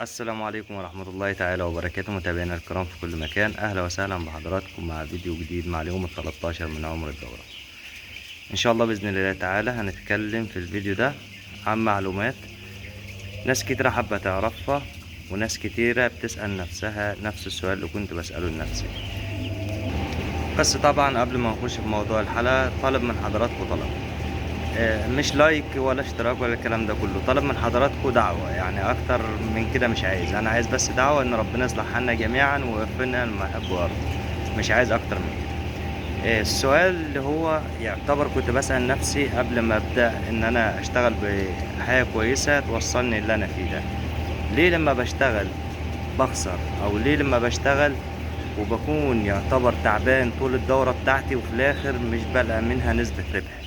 السلام عليكم ورحمة الله تعالى وبركاته، متابعينا الكرام في كل مكان. أهلا وسهلا بحضراتكم مع فيديو جديد مع اليوم ال13 من عمر الدورة. إن شاء الله بإذن الله تعالى هنتكلم في الفيديو ده عن معلومات ناس كتيرة حابة تعرفها، وناس كتيرة بتسأل نفسها نفس السؤال اللي كنت بسأله لنفسي. بس طبعا قبل ما نخش في موضوع الحلقة، طالب من حضراتكم طلب، مش لايك ولا اشتراك ولا الكلام ده كله. طلب من حضراتكم دعوة، يعني اكتر من كده مش عايز. انا عايز بس دعوة ان ربنا يصلح حالنا جميعا ويوفقنا لما يحب ويرضى، مش عايز اكتر من كده. السؤال اللي هو يعتبر كنت بسأل نفسي قبل ما ابدأ ان انا اشتغل بحياة كويسة توصلني اللي انا فيه ده: ليه لما بشتغل بخسر؟ او ليه لما بشتغل وبكون يعتبر تعبان طول الدورة بتاعتي وفي الاخر مش بلقى منها نسبة ربح؟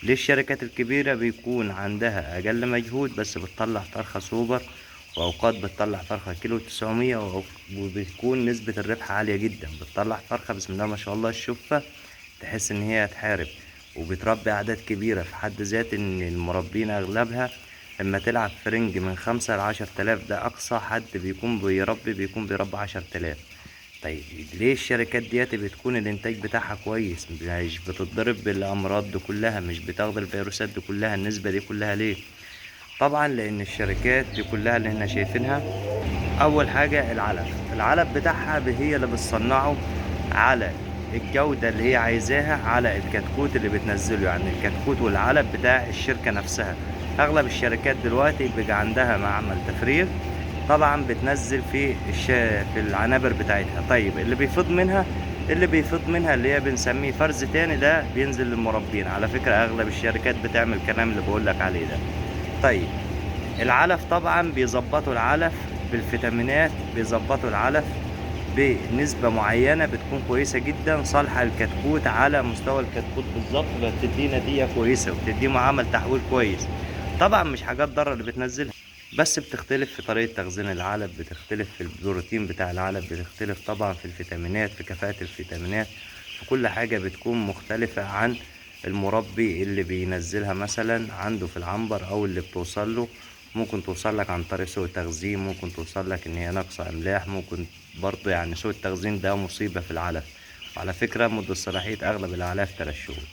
ليه الشركات الكبيرة بيكون عندها أقل مجهود بس بتطلع فرخة سوبر، وأوقات بتطلع فرخة كيلو 900 وبتكون نسبة الربح عالية جدا؟ بتطلع فرخة بسم الله ما شاء الله الشفة تحس إن هي هتحارب، وبتربي أعداد كبيرة في حد ذات. إن المربين أغلبها لما تلعب فرنج من 5 ل10 تلاف، ده أقصى حد بيكون بيربي 10 تلاف. طيب ليه الشركات ديت بتكون الانتاج بتاعها كويس، مش بتضرب بالامراض دي كلها، مش بتاخد الفيروسات دي كلها، النسبة دي كلها ليه؟ طبعا لان الشركات دي كلها اللي احنا شايفينها، اول حاجة العلف بتاعها هي اللي بتصنعه على الجودة اللي هي عايزاها، على الكتكوت اللي بتنزله، يعني الكتكوت والعلف بتاع الشركة نفسها. اغلب الشركات دلوقتي بيبقى عندها معمل تفريغ، طبعا بتنزل في العنابر بتاعتها. طيب اللي بيفيض منها اللي هي بنسميه فرز تاني، ده بينزل للمربين. على فكرة اغلب الشركات بتعمل الكلام اللي بقولك عليه ده. طيب العلف طبعا بيظبطوا العلف بالفيتامينات، بيظبطوا العلف بنسبة معينة بتكون كويسة جدا صالحة للكتكوت على مستوى الكتكوت بالظبط، فبتديه نتيجة كويسة وبتديه معامل تحويل كويس. طبعا مش حاجات ضارة اللي بتنزلها، بس بتختلف في طريقة تخزين العلب، بتختلف في البروتين بتاع العلب، بتختلف طبعا في الفيتامينات، في كفاءة الفيتامينات، في كل حاجة بتكون مختلفة عن المربي اللي بينزلها مثلا عنده في العنبر، او اللي بتوصل له. ممكن توصل لك عن طريق سوء تخزين، ممكن توصل لك ان هي ناقصة املاح، ممكن برضو يعني سوء التخزين ده مصيبة في العلف. وعلى فكرة مدة صلاحية اغلب الاعلاف 3 شهور.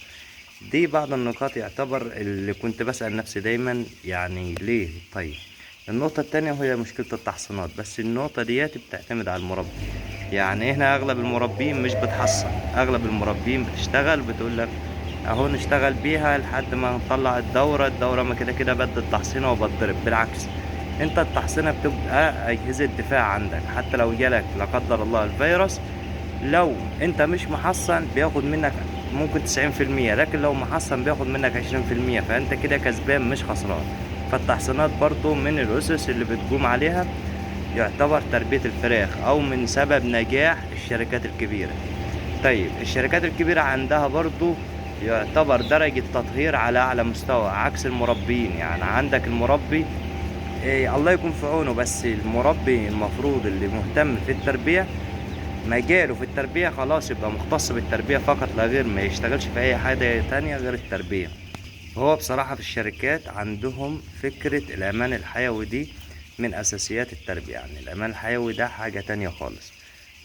دي بعض النقاط يعتبر اللي كنت بسأل نفسي دايما، يعني ليه؟ طيب النقطة التانية وهي مشكلة التحصينات، بس النقطة ديت بتعتمد على المربي. يعني هنا أغلب المربين مش بتحصن، أغلب المربين بتشتغل بتقولك أهو نشتغل بيها لحد ما نطلع الدورة ما كده كده بدي التحصينة وبتضرب. بالعكس، انت التحصينة بتبقى أجهزة دفاع عندك، حتى لو جالك لا قدر الله الفيروس، لو انت مش محصن بياخد منك ممكن 90%، لكن لو محصن بياخد منك 20%، فانت كده كسبان مش خسران. فالتحصينات برضو من الأسس اللي بتقوم عليها يعتبر تربية الفراخ، أو من سبب نجاح الشركات الكبيرة. طيب الشركات الكبيرة عندها برضو يعتبر درجة تطهير على أعلى مستوى عكس المربين. يعني عندك المربي الله يكون في عونه، بس المربي المفروض اللي مهتم في التربية، مجاله في التربية خلاص يبقى مختص بالتربية فقط لا غير، ما يشتغلش في أي حاجة تانية غير التربية. هو بصراحة في الشركات عندهم فكرة الأمان الحيوي دي من أساسيات التربية، يعني الأمان الحيوي ده حاجة تانية خالص.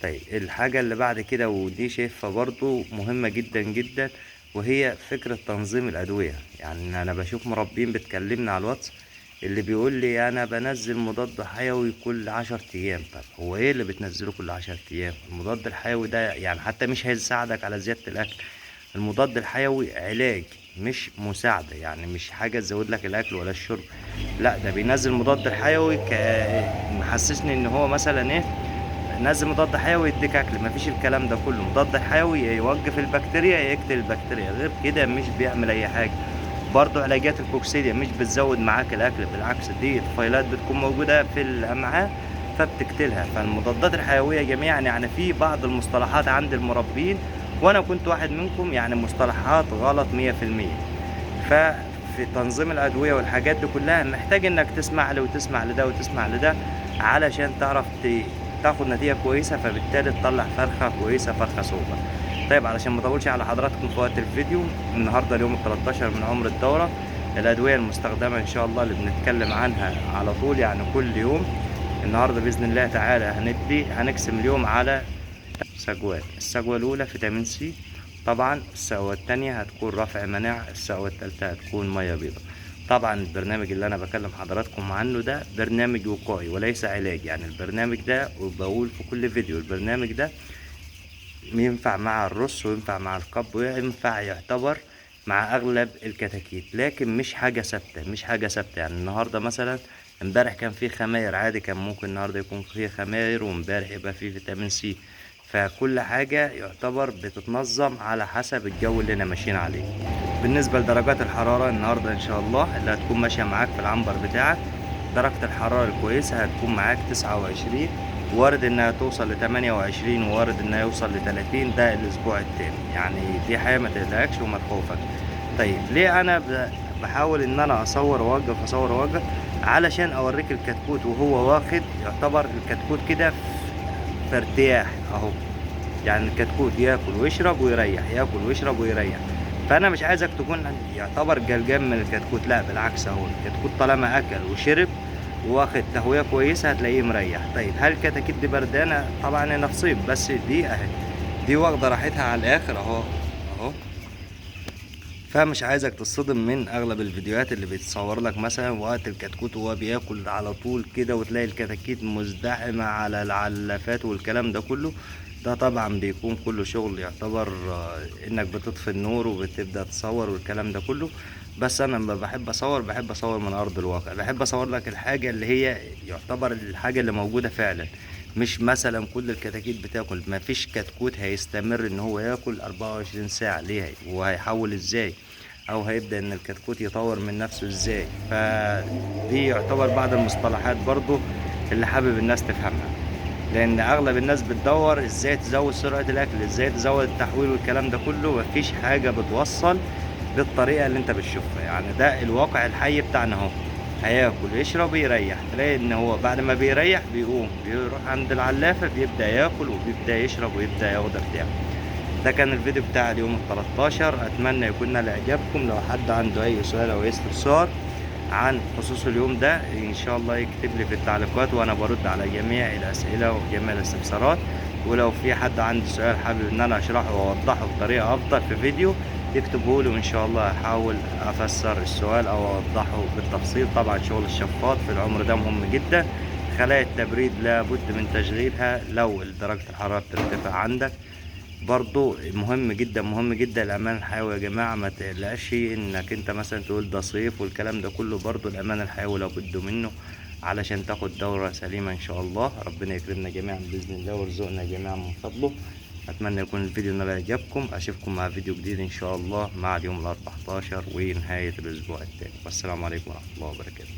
طيب الحاجة اللي بعد كده ودي شايفها برضو مهمة جدا جدا، وهي فكرة تنظيم الأدوية. يعني أنا بشوف مربين بتكلمنا على الواتس اللي بيقول لي أنا بنزل مضاد حيوي كل 10 أيام. طب هو إيه اللي بتنزله كل 10 أيام؟ المضاد الحيوي ده يعني حتى مش هيساعدك على زيادة الأكل. المضاد الحيوي علاج مش مساعدة، يعني مش حاجة تزود لك الأكل ولا الشرب، لا ده بينزل مضاد الحيوي محسسني إن هو مثلا إيه، نزل مضاد حيوي يديك اكل. مفيش الكلام ده كله. مضاد حيوي يوقف البكتيريا يقتل البكتيريا، غير كده مش بيعمل اي حاجه. برضو علاجات الكوكسيديا مش بتزود معاك الاكل، بالعكس دي طفيلات بتكون موجوده في الامعاء فبتقتلها. فالمضادات الحيويه جميعا يعني في بعض المصطلحات عند المربين، وانا كنت واحد منكم، يعني مصطلحات غلط 100%. ففي تنظيم الادويه والحاجات دي كلها محتاج انك تسمع له وتسمع لده وتسمع لده علشان تعرف تاخد نتيجة كويسة، فبالتالي تطلع فرخة كويسة، فرخة سوبر. طيب علشان ما اطولش على حضراتكم في وقت الفيديو، النهاردة اليوم ال13 من عمر الدورة، الادويه المستخدمه ان شاء الله اللي بنتكلم عنها على طول يعني كل يوم. النهارده باذن الله تعالى هنقسم اليوم على سجوات. السجوه الاولى فيتامين سي طبعا، السجوه الثانيه هتكون رفع مناعه، السجوه الثالثه هتكون ميه بيضاء. طبعا البرنامج اللي انا بكلم حضراتكم عنه ده برنامج وقائي وليس علاج، يعني البرنامج ده وبقول في كل فيديو البرنامج ده ينفع مع الرز وينفع مع القب وينفع يعتبر مع اغلب الكتاكيت، لكن مش حاجه ثابته، مش حاجه ثابته. يعني النهارده مثلا امبارح كان فيه خماير عادي، كان ممكن النهارده يكون فيه خماير وامبارح يبقى فيه فيتامين سي. فكل حاجه يعتبر بتتنظم على حسب الجو اللي انا ماشيين عليه. بالنسبه لدرجات الحراره النهارده ان شاء الله اللي هتكون ماشيه معاك في العنبر بتاعك، درجه الحراره الكويسه هتكون معاك 29، وارد انها توصل ل28، وارد انها يوصل ل30 ده الاسبوع التاني. يعني دي حاجه ما تقلقكش وما تخوفك. طيب ليه انا بحاول ان انا اصور واوقف اصور واوقف؟ علشان اوريك الكتكوت وهو واخد يعتبر الكتكوت كده في ارتياح اهو. يعني الكتكوت ياكل ويشرب ويريح، ياكل ويشرب ويريح. فانا مش عايزك تكون يعتبر جلجام من الكتكوت، لا بالعكس، اهو الكتكوت طالما اكل وشرب واخد تهويه كويسه هتلاقيه مريح. طيب هل الكتاكيت دي بردانه؟ طبعا انا في صيف، بس دي اهي دي واخده راحتها على الاخر اهو اهو. فمش عايزك تصطدم من اغلب الفيديوهات اللي بيتصور لك مثلا وقت الكتكوت وهو بياكل على طول كده، وتلاقي الكتاكيت مزدحمه على العلافات والكلام ده كله. ده طبعا بيكون كله شغل يعتبر انك بتطفي النور وبتبدأ تصور والكلام ده كله. بس انا لما بحب اصور بحب اصور من ارض الواقع، بحب اصور لك الحاجة اللي هي يعتبر الحاجة اللي موجودة فعلا. مش مثلا كل الكتاكيت بتاكل، ما فيش كتكوت هيستمر ان هو ياكل 24 ساعة ليه، وهيحول ازاي، او هيبدأ ان الكتكوت يطور من نفسه ازاي. فدي يعتبر بعض المصطلحات برضو اللي حابب الناس تفهمها، لان اغلب الناس بتدور ازاي تزود سرعة الاكل، ازاي تزود التحويل والكلام ده كله. مفيش حاجة بتوصل بالطريقة اللي انت بتشوفها. يعني ده الواقع الحي بتاعنا اهو، هياكل يشرب يريح، تلاقي ان هو بعد ما بيريح بيقوم بيروح عند العلافة بيبدأ ياكل وبيبدأ يشرب ويبدأ ياخد ارتياح. ده كان الفيديو بتاع اليوم ال13، اتمنى يكون نال اعجابكم. لو حد عنده اي سؤال او استفسار عن خصوص اليوم ده ان شاء الله يكتب لي في التعليقات، وانا برد على جميع الاسئله وجميع الاستفسارات. ولو في حد عنده سؤال حابب ان انا اشرحه واوضحه بطريقه افضل في فيديو يكتبه لي، وان شاء الله هحاول افسر السؤال او اوضحه بالتفصيل. طبعا شغل الشفاط في العمر ده مهم جدا. خلايا التبريد لابد من تشغيلها لو درجه الحراره بترتفع عندك. برضو مهم جدا مهم جدا الامان الحيوي يا جماعه. ما تقلقش انك انت مثلا تقول ده صيف والكلام ده كله، برضو الامان الحيوي لابد منه علشان تاخد دوره سليمه ان شاء الله. ربنا يكرمنا جميعا باذن الله ويرزقنا جميعا من فضله. اتمنى يكون الفيديو نال اعجابكم. اشوفكم مع فيديو جديد ان شاء الله مع اليوم ال14 ونهايه الاسبوع الثاني. والسلام عليكم ورحمه الله وبركاته.